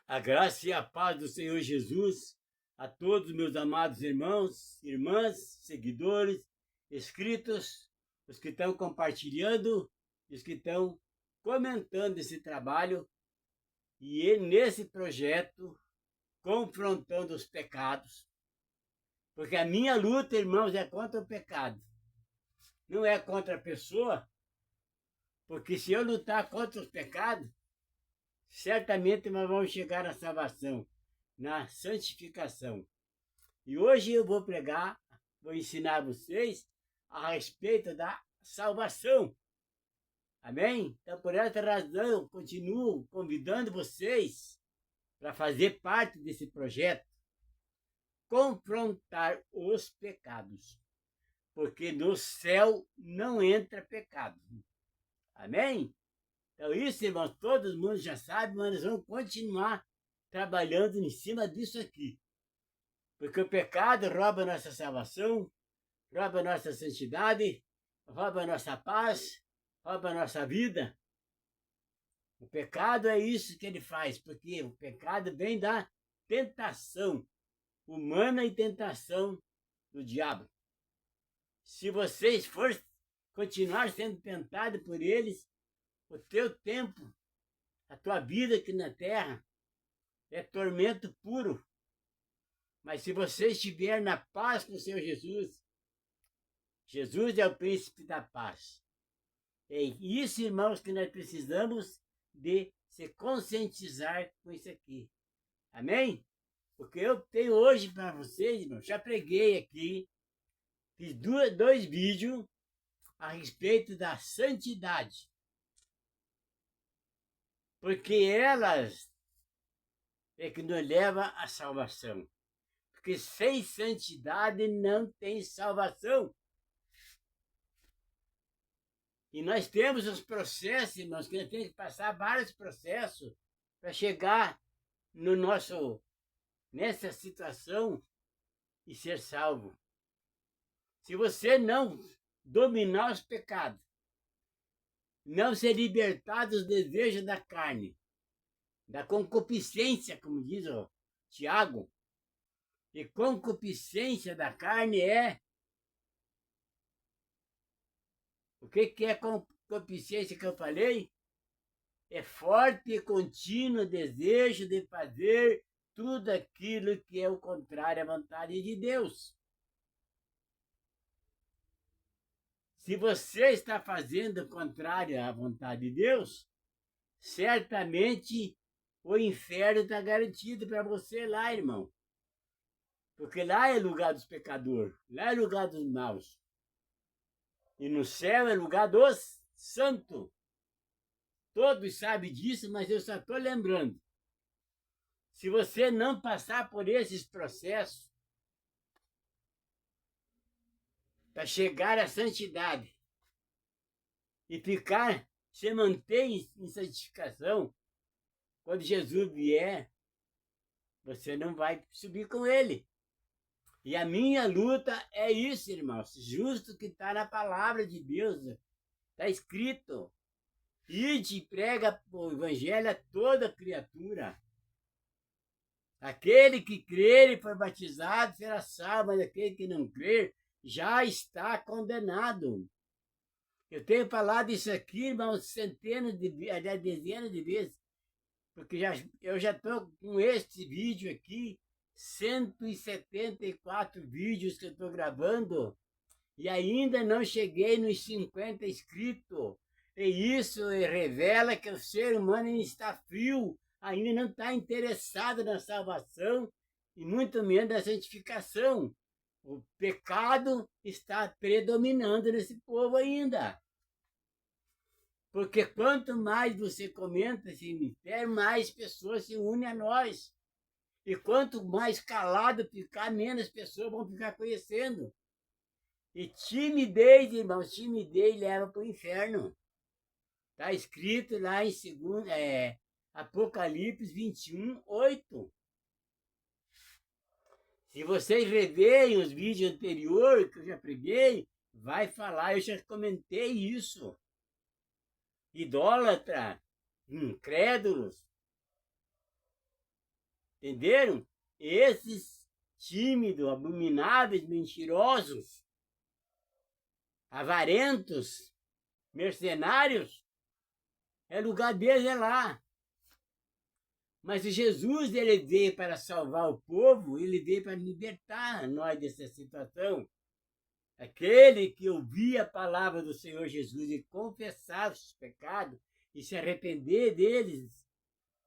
A graça e a paz do Senhor Jesus a todos meus amados irmãos, irmãs, seguidores, inscritos, os que estão compartilhando, os que estão comentando esse trabalho e nesse projeto confrontando os pecados. Porque a minha luta, irmãos, é contra o pecado. Não é contra a pessoa, porque se eu lutar contra os pecados, certamente nós vamos chegar à salvação, na santificação. E hoje eu vou pregar, vou ensinar vocês a respeito da salvação. Amém? Então, por essa razão, eu continuo convidando vocês para fazer parte desse projeto, confrontar os pecados, porque no céu não entra pecado. Amém? Então, isso, irmãos, todo mundo já sabe, mas nós vamos continuar trabalhando em cima disso aqui. Porque o pecado rouba a nossa salvação, rouba a nossa santidade, rouba a nossa paz, rouba a nossa vida. O pecado é isso que ele faz, porque o pecado vem da tentação humana e tentação do diabo. Se vocês for continuar sendo tentados por eles, o teu tempo, a tua vida aqui na terra, é tormento puro. Mas se você estiver na paz com o Senhor Jesus, Jesus é o príncipe da paz. É isso, irmãos, que nós precisamos de se conscientizar com isso aqui. Amém? Porque eu tenho hoje para vocês, irmãos, já preguei aqui, fiz dois vídeos a respeito da santidade. Porque elas é que nos leva à salvação. Porque sem santidade não tem salvação. E nós temos os processos, irmãos, que nós temos que passar vários processos para chegar nessa situação e ser salvo. Se você não dominar os pecados, não se libertar dos desejos da carne, da concupiscência, como diz o Tiago, e concupiscência da carne é... O que é concupiscência que eu falei? É forte e contínuo desejo de fazer tudo aquilo que é o contrário à vontade de Deus. Se você está fazendo o contrário à vontade de Deus, certamente o inferno está garantido para você lá, irmão. Porque lá é lugar dos pecadores, lá é lugar dos maus. E no céu é lugar dos santos. Todos sabem disso, mas eu só estou lembrando. Se você não passar por esses processos para chegar à santidade e se manter em santificação, quando Jesus vier, você não vai subir com ele. E a minha luta é isso, irmãos, justo que está na palavra de Deus, está escrito. Ide e prega o evangelho a toda criatura. Aquele que crer e for batizado será salvo, mas aquele que não crer já está condenado. Eu tenho falado isso aqui, irmãos, dezenas de vezes, porque eu já estou com este vídeo aqui, 174 vídeos que eu estou gravando, e ainda não cheguei nos 50 inscritos. E isso revela que o ser humano ainda está frio, ainda não está interessado na salvação e muito menos na santificação. O pecado está predominando nesse povo ainda. Porque quanto mais você comenta esse ministério, mais pessoas se unem a nós. E quanto mais calado ficar, menos pessoas vão ficar conhecendo. E timidez, irmãos, timidez leva para o inferno. Está escrito lá em Apocalipse 21:8. Se vocês reverem os vídeos anteriores que eu já preguei, vai falar, eu já comentei isso. Idólatra, incrédulos. Entenderam? Esses tímidos, abomináveis, mentirosos, avarentos, mercenários, lugar deles é lá. Mas Jesus, ele veio para salvar o povo, ele veio para libertar nós dessa situação. Aquele que ouvia a palavra do Senhor Jesus e confessava os pecados e se arrepender deles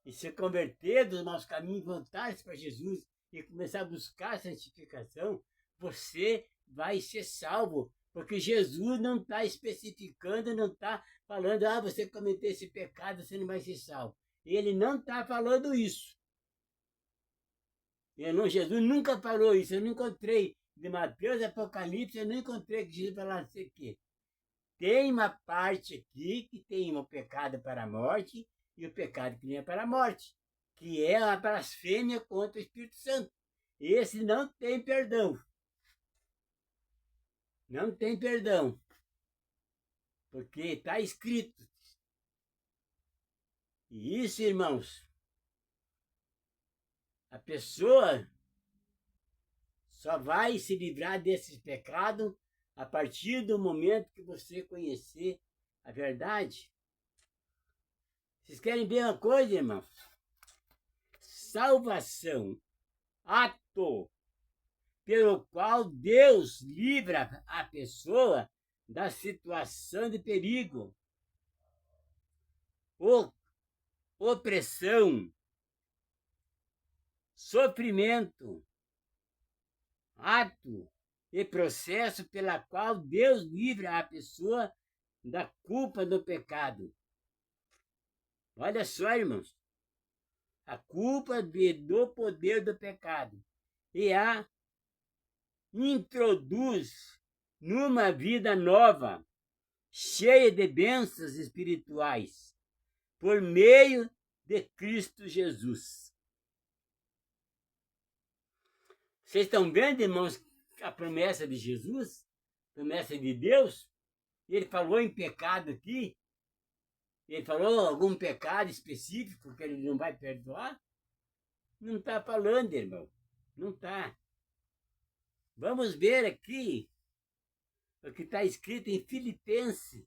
e se converter dos maus caminhos, voltar-se para Jesus e começar a buscar a santificação, você vai ser salvo. Porque Jesus não está especificando, não está falando, você cometeu esse pecado, você não vai ser salvo. Ele não está falando isso. Jesus nunca falou isso. Eu não encontrei de Mateus, Apocalipse, eu não encontrei que Jesus falasse aqui. Tem uma parte aqui que tem o pecado para a morte e o pecado que não é para a morte, que é a blasfêmia contra o Espírito Santo. Esse não tem perdão. Não tem perdão. Porque está escrito. E isso, irmãos, a pessoa só vai se livrar desses pecados a partir do momento que você conhecer a verdade. Vocês querem ver uma coisa, irmãos? Salvação, ato pelo qual Deus livra a pessoa da situação de perigo, opressão, sofrimento, ato e processo pela qual Deus livra a pessoa da culpa do pecado. Olha só, irmãos, a culpa do poder do pecado e a introduz numa vida nova, cheia de bênçãos espirituais, por meio de Cristo Jesus. Vocês estão vendo, irmãos, a promessa de Jesus? Promessa de Deus? Ele falou em pecado aqui? Ele falou algum pecado específico que ele não vai perdoar? Não está falando, irmão. Não está. Vamos ver aqui o que está escrito em Filipenses,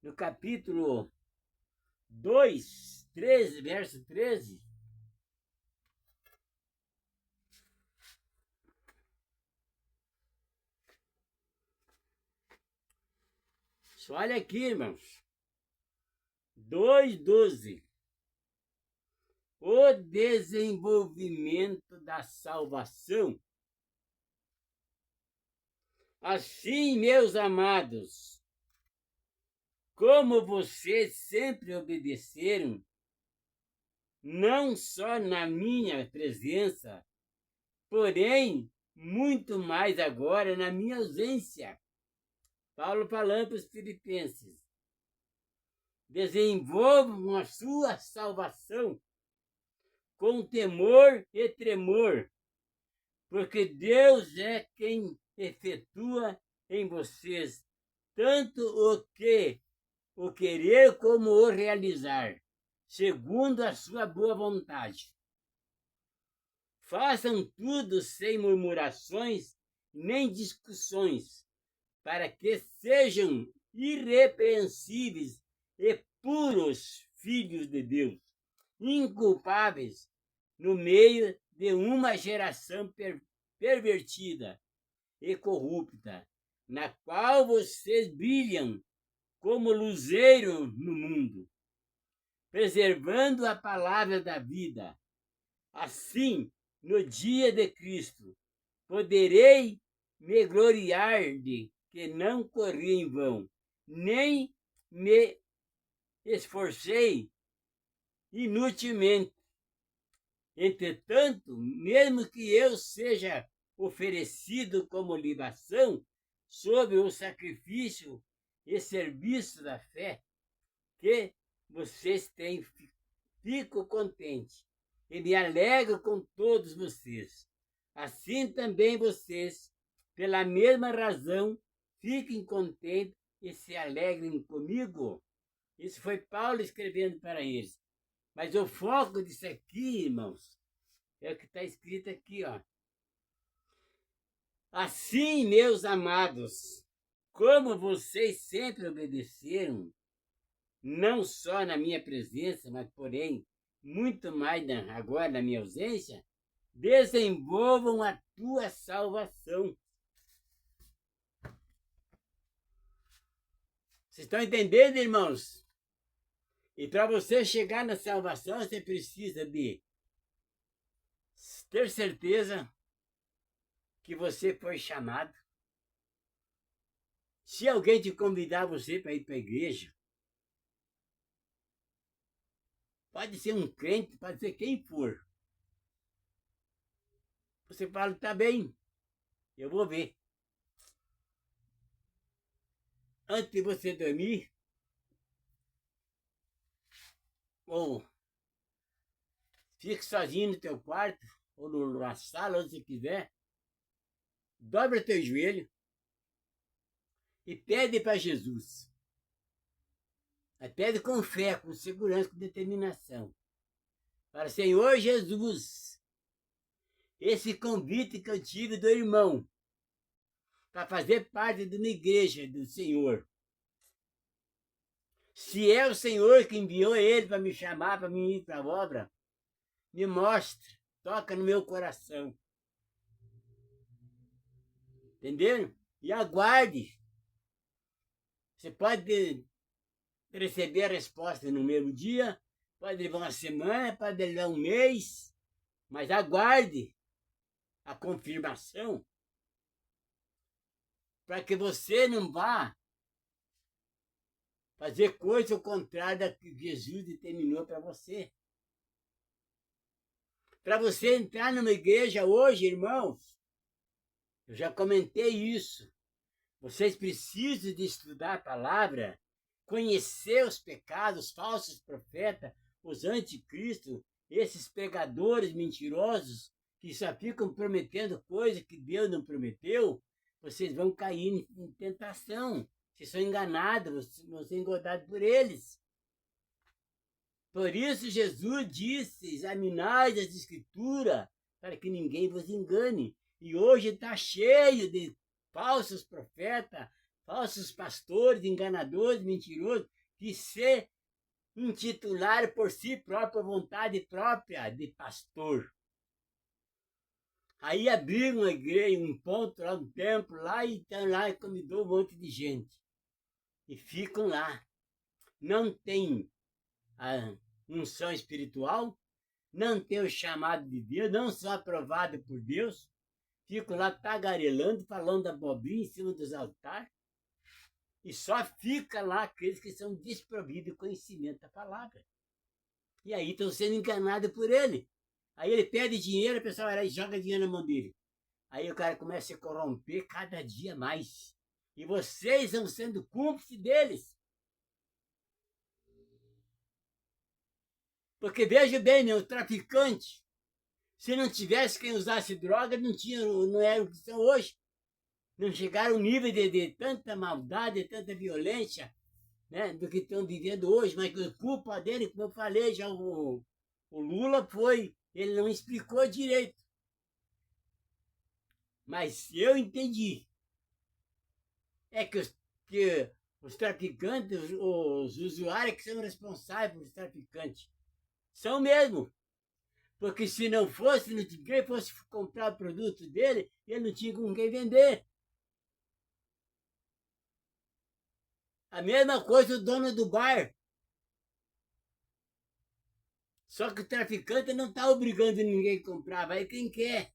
no capítulo 2, 13, verso 13. Só olha aqui, irmãos. 2:12. O desenvolvimento da salvação. Assim, meus amados, como vocês sempre obedeceram, não só na minha presença, porém, muito mais agora na minha ausência. Paulo falando para os filipenses. Desenvolvam a sua salvação com temor e tremor, porque Deus é quem efetua em vocês tanto o querer como o realizar, segundo a sua boa vontade. Façam tudo sem murmurações nem discussões, para que sejam irrepreensíveis e puros filhos de Deus, inculpáveis no meio de uma geração pervertida e corrupta, na qual vocês brilham como luzeiro no mundo, preservando a palavra da vida. Assim, no dia de Cristo, poderei me gloriar de que não corri em vão, nem me esforcei inutilmente. Entretanto, mesmo que eu seja oferecido como libação sob o sacrifício e serviço da fé que vocês têm, fico contente e me alegro com todos vocês. Assim também vocês, pela mesma razão, fiquem contentes e se alegrem comigo. Isso foi Paulo escrevendo para eles. Mas o foco disso aqui, irmãos, É o que está escrito aqui, ó. Assim, meus amados, como vocês sempre obedeceram, não só na minha presença, mas, porém, muito mais agora na minha ausência, desenvolvam a tua salvação. Vocês estão entendendo, irmãos? E para você chegar na salvação, você precisa de ter certeza que você foi chamado. Se alguém te convidar você para ir para a igreja, pode ser um crente, pode ser quem for. Você fala, tá bem, eu vou ver. Antes de você dormir, ou fique sozinho no teu quarto, ou na sala, onde você quiser, dobra teu joelho e pede para Jesus. Mas pede com fé, com segurança, com determinação. Para Senhor Jesus, esse convite que eu tive do irmão para fazer parte de uma igreja do Senhor. Se é o Senhor que enviou ele para me chamar, para me ir para a obra, me mostre, toca no meu coração. Entenderam? E aguarde. Você pode receber a resposta no mesmo dia, pode levar uma semana, pode levar um mês, mas aguarde a confirmação para que você não vá fazer coisa ao contrário da que Jesus determinou para você. Para você entrar numa igreja hoje, irmãos, eu já comentei isso. Vocês precisam de estudar a palavra, conhecer os pecados, os falsos profetas, os anticristos, esses pregadores mentirosos que só ficam prometendo coisas que Deus não prometeu. Vocês vão cair em tentação. Vocês são enganados, vão ser engordados por eles. Por isso Jesus disse, examinai as escrituras, para que ninguém vos engane. E hoje está cheio de falsos profetas, falsos pastores, enganadores, mentirosos, que se intitularam por si própria vontade própria de pastor. Aí abriram uma igreja, um ponto lá, um templo lá, e estão lá e convidou um monte de gente. E ficam lá. Não tem a unção espiritual, não tem o chamado de Deus, não são aprovados por Deus, ficam lá tagarelando, falando abobrinha em cima dos altares, e só fica lá aqueles que são desprovidos de conhecimento da palavra. E aí estão sendo enganados por ele. Aí ele pede dinheiro, a pessoa vai lá e joga dinheiro na mão dele. Aí o cara começa a se corromper cada dia mais. E vocês vão sendo cúmplices deles. Porque veja bem, meu, traficante, se não tivesse quem usasse droga, não era o que são hoje. Não chegaram ao nível de tanta maldade, de tanta violência, né, do que estão vivendo hoje. Mas a culpa dele, como eu falei, já o Lula ele não explicou direito. Mas eu entendi. É que os traficantes, os usuários que são responsáveis pelos traficantes, são mesmo. Porque se não fosse, ninguém fosse comprar o produto dele, ele não tinha com quem vender. A mesma coisa o dono do bar. Só que o traficante não está obrigando ninguém a comprar, vai quem quer.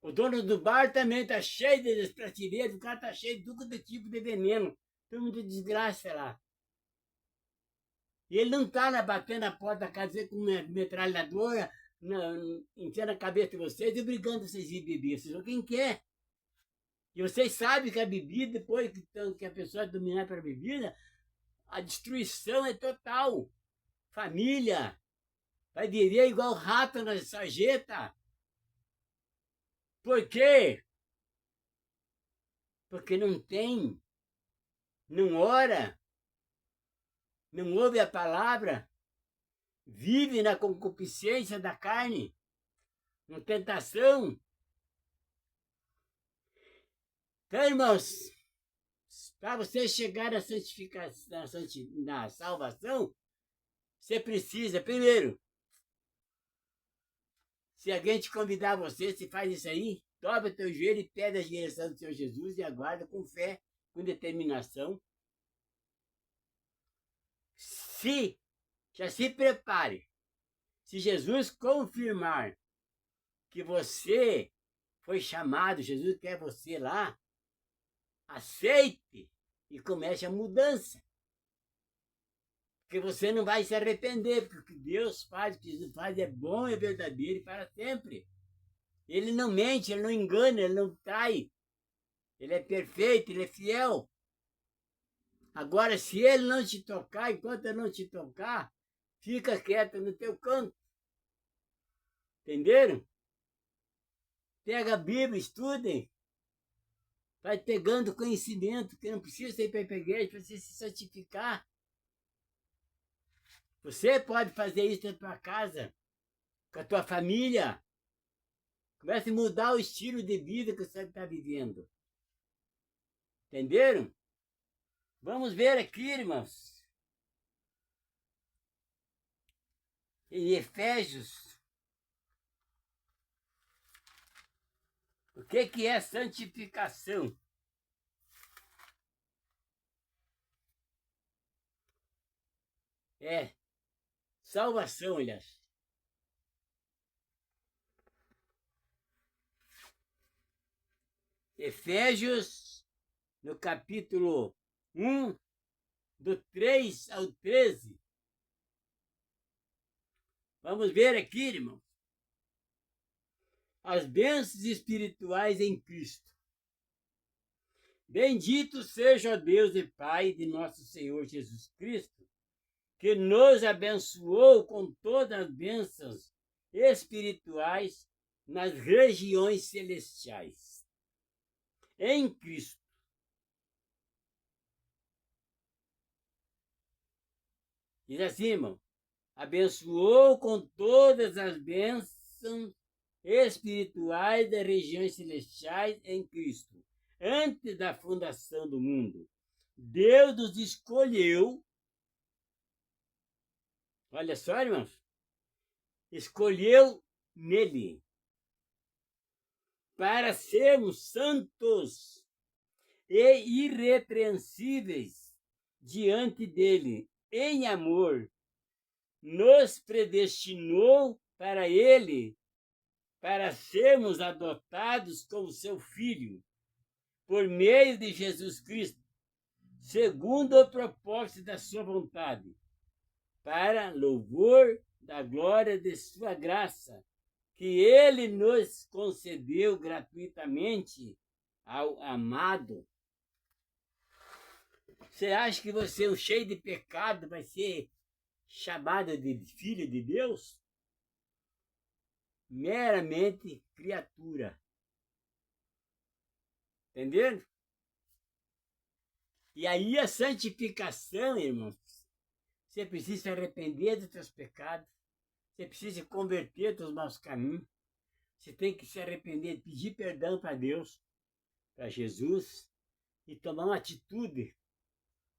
O dono do bar também está cheio de prateleiras, o cara está cheio de todo tipo de veneno. Tem muita desgraça lá. E ele não está batendo a porta da casa com uma metralhadora, enfiando a cabeça de vocês e obrigando vocês a ir beber. Vocês vão quem quer. E vocês sabem que a bebida, depois que a pessoa dominar para a bebida, a destruição é total. Família vai viver igual rato na sarjeta. Por quê? Porque não tem, não ora, não ouve a palavra, vive na concupiscência da carne, na tentação. Então, irmãos, para você chegar na santificação, na salvação, você precisa, primeiro, se alguém te convidar você, se faz isso aí, dobra teu joelho e pede a direção do Senhor Jesus e aguarda com fé, com determinação. Já se prepare. Se Jesus confirmar que você foi chamado, Jesus quer você lá, aceite e comece a mudança. Porque você não vai se arrepender, porque o que Deus faz, o que Jesus faz é bom, é verdadeiro e para sempre. Ele não mente, ele não engana, ele não trai. Ele é perfeito, ele é fiel. Agora, se ele não te tocar, enquanto ele não te tocar, fica quieto no teu canto. Entenderam? Pega a Bíblia, estudem. Vai pegando conhecimento, que não precisa ir para a igreja, precisa se santificar. Você pode fazer isso na tua casa, com a tua família. Comece a mudar o estilo de vida que você está vivendo. Entenderam? Vamos ver aqui, irmãos. Em Efésios. O que é santificação? É salvação, aliás. Efésios, no capítulo 1, do 3 ao 13. Vamos ver aqui, irmão. As bênçãos espirituais em Cristo. Bendito seja Deus e Pai de nosso Senhor Jesus Cristo, que nos abençoou com todas as bênçãos espirituais nas regiões celestiais. Em Cristo. Diz assim, irmão, abençoou com todas as bênçãos espirituais das regiões celestiais em Cristo. Antes da fundação do mundo, Deus nos escolheu, olha só, irmãos, escolheu nele, para sermos santos e irrepreensíveis diante dele, em amor, nos predestinou para ele, para sermos adotados como seu filho, por meio de Jesus Cristo, segundo o propósito da sua vontade, para louvor da glória de sua graça, que ele nos concedeu gratuitamente ao amado. Você acha que você, um cheio de pecado, vai ser chamado de filho de Deus? Meramente criatura. Entendendo? E aí a santificação, irmãos, você precisa se arrepender dos seus pecados, você precisa se converter dos maus caminhos, você tem que se arrepender, pedir perdão para Deus, para Jesus, e tomar uma atitude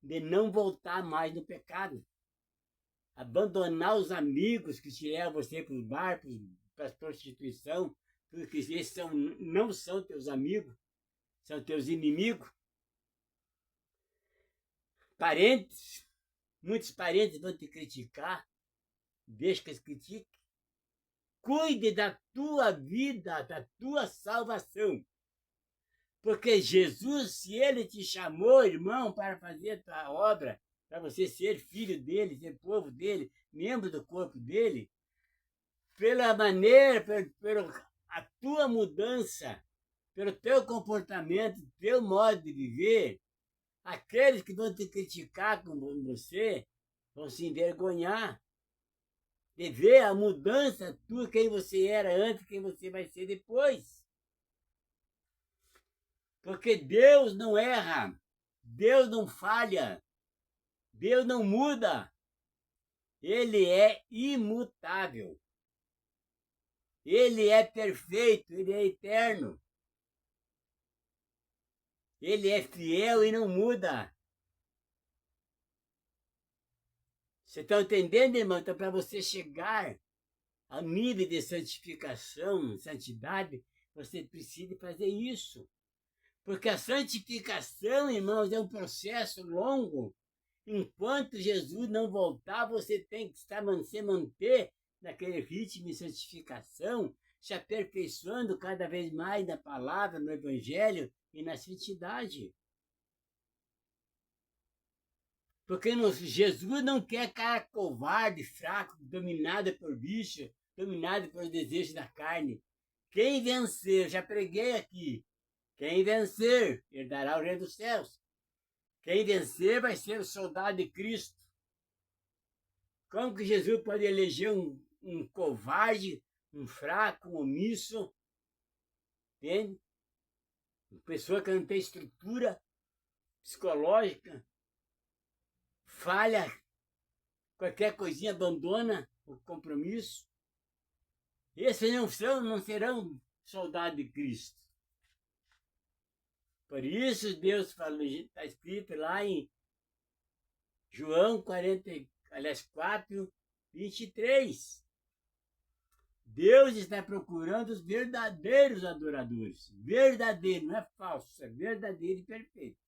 de não voltar mais no pecado. Abandonar os amigos que te levam você para os bares, para a prostituição, porque esses não são teus amigos, são teus inimigos. Parentes, muitos parentes vão te criticar, deixa que eles critiquem. Cuide da tua vida, da tua salvação. Porque Jesus, se ele te chamou, irmão, para fazer a tua obra, para você ser filho dele, ser povo dele, membro do corpo dele, pela maneira, pela a tua mudança, pelo teu comportamento, teu modo de viver, aqueles que vão te criticar com você vão se envergonhar de ver a mudança tua, quem você era antes, quem você vai ser depois. Porque Deus não erra, Deus não falha, Deus não muda. Ele é imutável. Ele é perfeito, ele é eterno. Ele é fiel e não muda. Você está entendendo, irmão? Então, para você chegar ao nível de santificação, santidade, você precisa fazer isso. Porque a santificação, irmãos, é um processo longo. Enquanto Jesus não voltar, você tem que se manter naquele ritmo de santificação, se aperfeiçoando cada vez mais na palavra, no evangelho e na santidade. Porque Jesus não quer cara covarde, fraco, dominado por bicho, dominado pelos desejos da carne. Quem vencer, já preguei aqui, quem vencer herdará o reino dos céus. Quem vencer vai ser o soldado de Cristo. Como que Jesus pode eleger um covarde, um fraco, um omisso? Entende? Uma pessoa que não tem estrutura psicológica, falha, qualquer coisinha abandona o compromisso. Esses não serão soldados de Cristo. Por isso Deus falou, está escrito lá em João 4, 23. Deus está procurando os verdadeiros adoradores. Verdadeiro, não é falso, é verdadeiro e perfeito.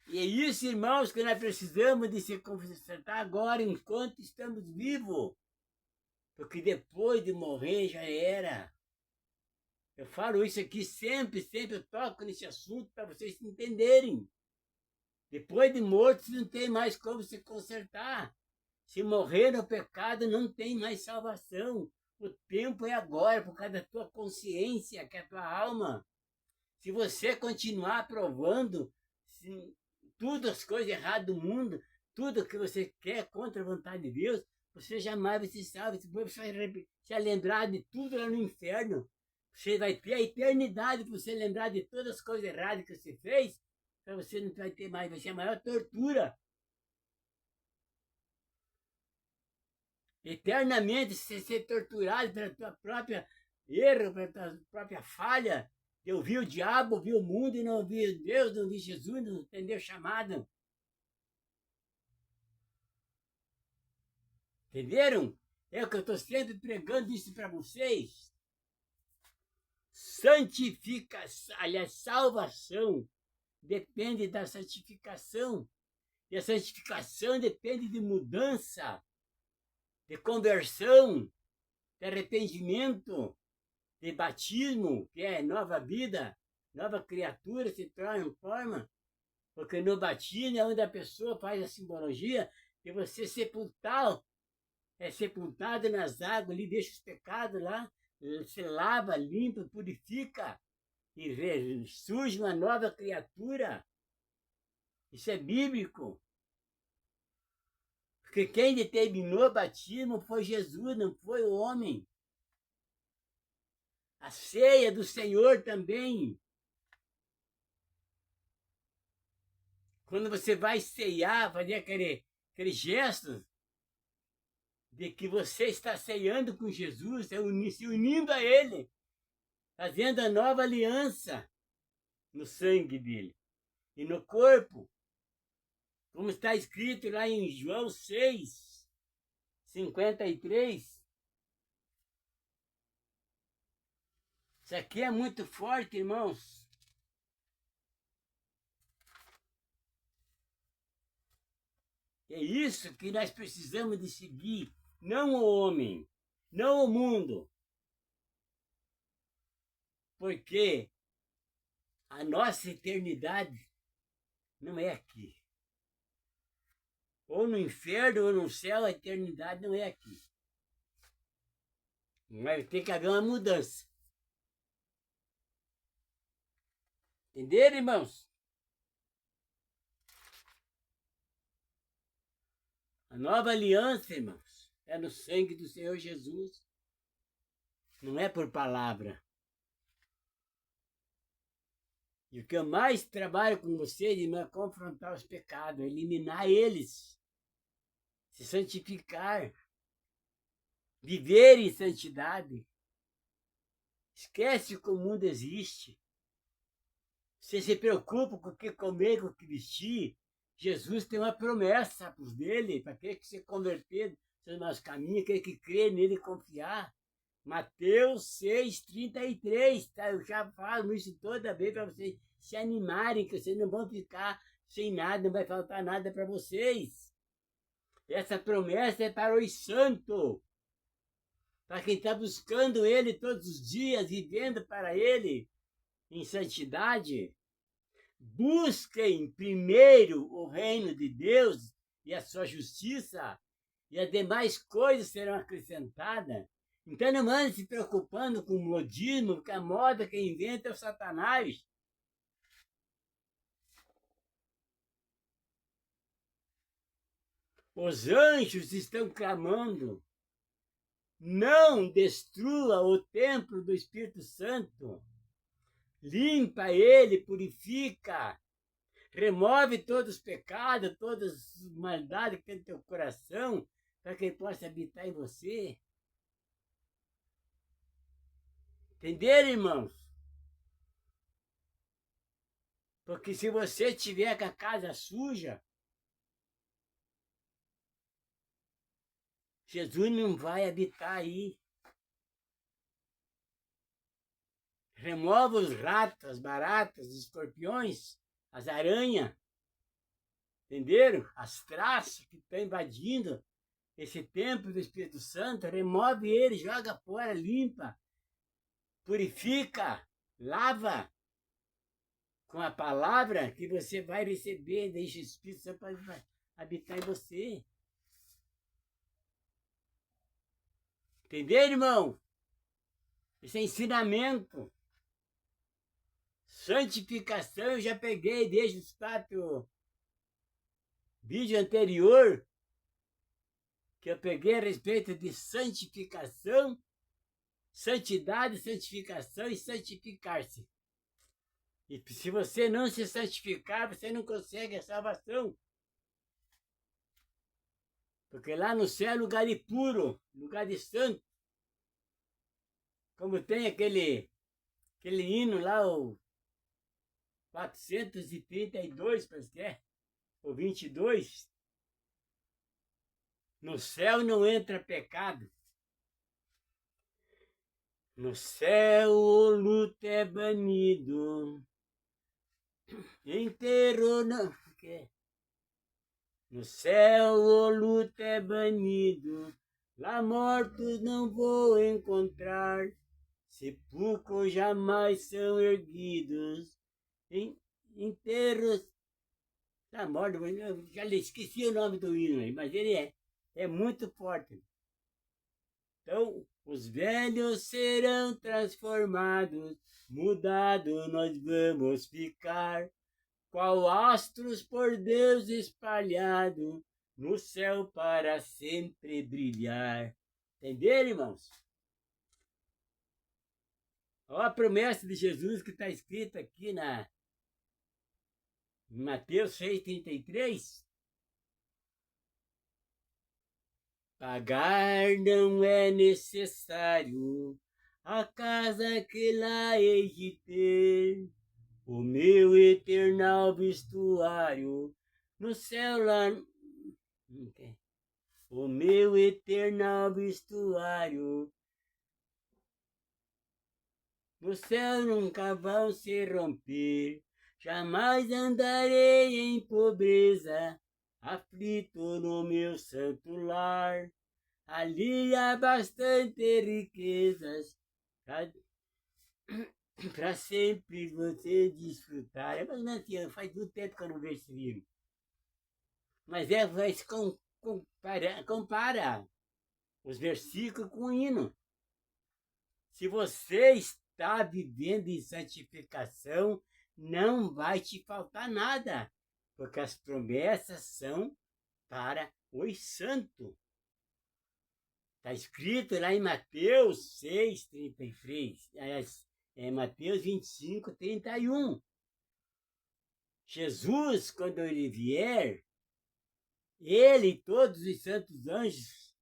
E é isso, irmãos, que nós precisamos de se consertar agora, enquanto estamos vivos. Porque depois de morrer já era. Eu falo isso aqui sempre, eu toco nesse assunto para vocês entenderem. Depois de morto, não tem mais como se consertar. Se morrer no pecado, não tem mais salvação. O tempo é agora, por causa da tua consciência, que é a tua alma. Se você continuar provando tudo as coisas erradas do mundo, tudo que você quer contra a vontade de Deus, você jamais vai se salvar. Depois você vai se lembrar de tudo lá no inferno. Você vai ter a eternidade para você lembrar de todas as coisas erradas que você fez, para você não vai ter mais, vai ser a maior tortura. Eternamente você ser torturado pela tua própria erro, pela tua própria falha. Eu vi o diabo, vi o mundo e não vi Deus, não vi Jesus, não entendeu chamada. Entenderam? É o que eu estou sempre pregando isso para vocês. Santificação, aliás, salvação depende da santificação. E a santificação depende de mudança, de conversão, de arrependimento, de batismo, que é nova vida, nova criatura se transforma. Porque no batismo é onde a pessoa faz a simbologia de você sepultar, é sepultado nas águas, ali deixa os pecados lá, se lava, limpa, purifica e surge uma nova criatura. Isso é bíblico. Porque quem determinou o batismo foi Jesus, não foi o homem. A ceia do Senhor também. Quando você vai ceiar, fazer aquele gesto de que você está ceando com Jesus, se unindo a Ele, fazendo a nova aliança no sangue dele e no corpo. Como está escrito lá em João 6, 53. Isso aqui é muito forte, irmãos. É isso que nós precisamos de seguir, não o homem, não o mundo. Porque a nossa eternidade não é aqui. Ou no inferno ou no céu, a eternidade não é aqui. Mas tem que haver uma mudança. Entenderam, irmãos? A nova aliança, irmãos, é no sangue do Senhor Jesus. Não é por palavra. E o que eu mais trabalho com vocês é confrontar os pecados, eliminar eles, se santificar, viver em santidade. Esquece que o mundo existe. Você se preocupa com o que comer, com o que vestir. Jesus tem uma promessa para os dele, para aquele que se converter nos nossos caminhos, aquele que crê nele e confiar. Mateus 6,33, tá? Eu já falo isso toda vez para vocês se animarem, que vocês não vão ficar sem nada, não vai faltar nada para vocês. Essa promessa é para os santos, para quem está buscando ele todos os dias, vivendo para ele em santidade. Busquem primeiro o reino de Deus e a sua justiça, e as demais coisas serão acrescentadas. Então não ande se preocupando com o modismo, porque a moda quem inventa é o Satanás. Os anjos estão clamando: não destrua o templo do Espírito Santo. Limpa ele, purifica, remove todos os pecados, todas as maldades que tem no teu coração, para que ele possa habitar em você. Entenderam, irmãos? Porque se você tiver com a casa suja, Jesus não vai habitar aí. Remova os ratos, as baratas, os escorpiões, as aranhas. Entenderam? As traças que estão invadindo esse templo do Espírito Santo, remove ele, joga fora, limpa, purifica, lava com a palavra que você vai receber, deixa o Espírito Santo para habitar em você. Entenderam, irmão? Esse é ensinamento. Santificação eu já peguei desde os 4 vídeos anterior, que eu peguei a respeito de santificação, santidade, santificação e santificar-se. E se você não se santificar, você não consegue a salvação. Porque lá no céu é lugar de puro, lugar de santo. Como tem aquele hino lá, o 432, parece que é, ou 22. No céu não entra pecado. No céu o luto é banido. Enterro não. No céu o luto é banido. Lá mortos não vou encontrar. Sepulcros jamais são erguidos. Enterros da morte. Eu já esqueci o nome do hino aí, mas ele é muito forte. Então, os velhos serão transformados, mudados nós vamos ficar, qual astros por Deus espalhado, no céu para sempre brilhar. Entenderam, irmãos? Olha a promessa de Jesus que está escrita aqui em Mateus 6,33. Pagar não é necessário, a casa que lá hei de ter, o meu eternal vestuário, no céu lá... O meu eternal vestuário, no céu nunca vão se romper, jamais andarei em pobreza, aflito no meu santo lar. Ali há bastante riquezas para sempre você desfrutar. Mas não, tia, faz muito tempo que eu não vejo esse livro. Mas vai se compara os versículos com o hino. Se você está vivendo em santificação, não vai te faltar nada, porque as promessas são para os santos. Está escrito lá em Mateus 6,33, Mateus 25,31. Jesus, quando ele vier, ele e todos os santos anjos,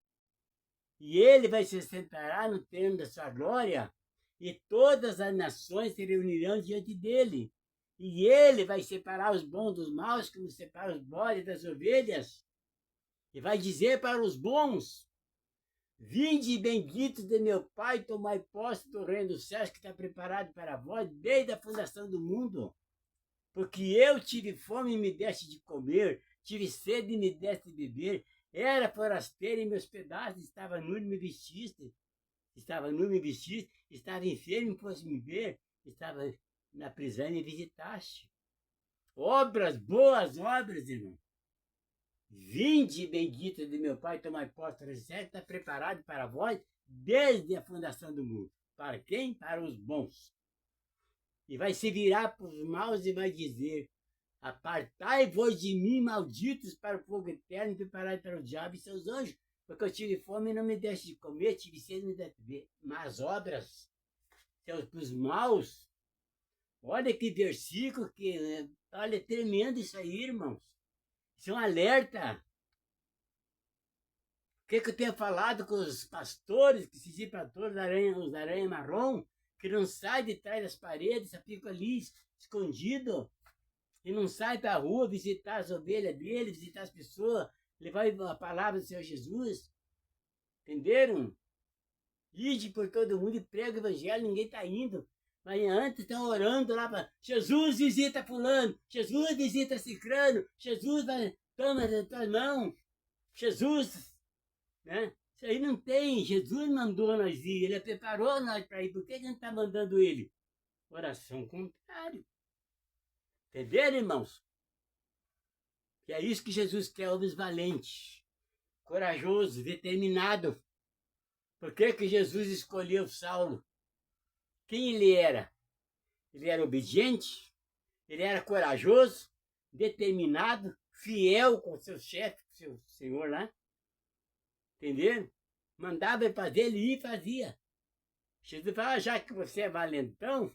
e ele vai se sentar no trono da sua glória, e todas as nações se reunirão diante dele. E ele vai separar os bons dos maus, como separa os bodes das ovelhas. E vai dizer para os bons: vinde benditos de meu Pai, tomai posse do reino dos céus que está preparado para vós desde a fundação do mundo. Porque eu tive fome e me deste de comer, tive sede e me deste de beber, era forasteiro e me hospedaste, estava nu e me vestiste, estava enfermo e foste me ver, estava na prisão e me visitaste. Obras, boas obras, irmão. Vinde, bendito de meu Pai, tomai posse do céu, está preparado para vós desde a fundação do mundo. Para quem? Para os bons. E vai se virar para os maus e vai dizer: apartai-vos de mim, malditos, para o fogo eterno, preparado para o diabo e seus anjos, porque eu tive fome e não me deste de comer, tive sede e não me deste de beber. Más obras, para os maus. Olha que versículo, olha, tremendo isso aí, irmãos. Isso é um alerta. O que eu tenho falado com os pastores, que se dizem pastores, os aranha marrom, que não sai de trás das paredes, só fica ali escondido, e não sai para a rua visitar as ovelhas dele, visitar as pessoas, levar a palavra do Senhor Jesus. Entenderam? Ide por todo mundo e prega o evangelho, ninguém está indo. Mas antes estão orando lá para Jesus visita fulano, Jesus visita cicrano, Jesus toma na tua mão, Jesus, né? Isso aí não tem, Jesus mandou nós ir, ele preparou nós para ir, por que a gente está mandando ele? Oração contrário. Entenderam, irmãos? Que é isso que Jesus quer, homens valentes, corajosos, determinados. Por que Jesus escolheu Saulo? Quem ele era? Ele era obediente, ele era corajoso, determinado, fiel com seu chefe, com seu senhor lá. Entenderam? Mandava ele fazer, ele ia e fazia. Jesus falava: já que você é valentão,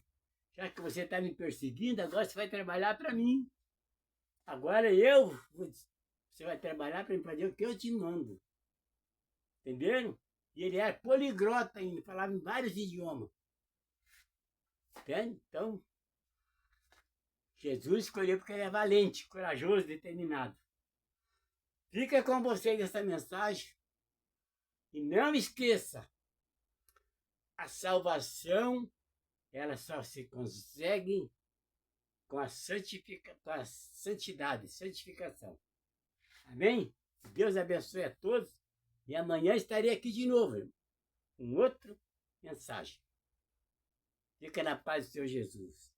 já que você está me perseguindo, agora você vai trabalhar para mim. Agora você vai trabalhar para mim, fazer o que eu te mando. Entenderam? E ele era poliglota ainda, falava em vários idiomas. Entende? Então, Jesus escolheu porque ele é valente, corajoso, determinado. Fica com vocês essa mensagem. E não esqueça, a salvação, ela só se consegue com a santidade, santificação. Amém? Deus abençoe a todos. E amanhã estarei aqui de novo, com outra mensagem. Fica na paz do Senhor Jesus.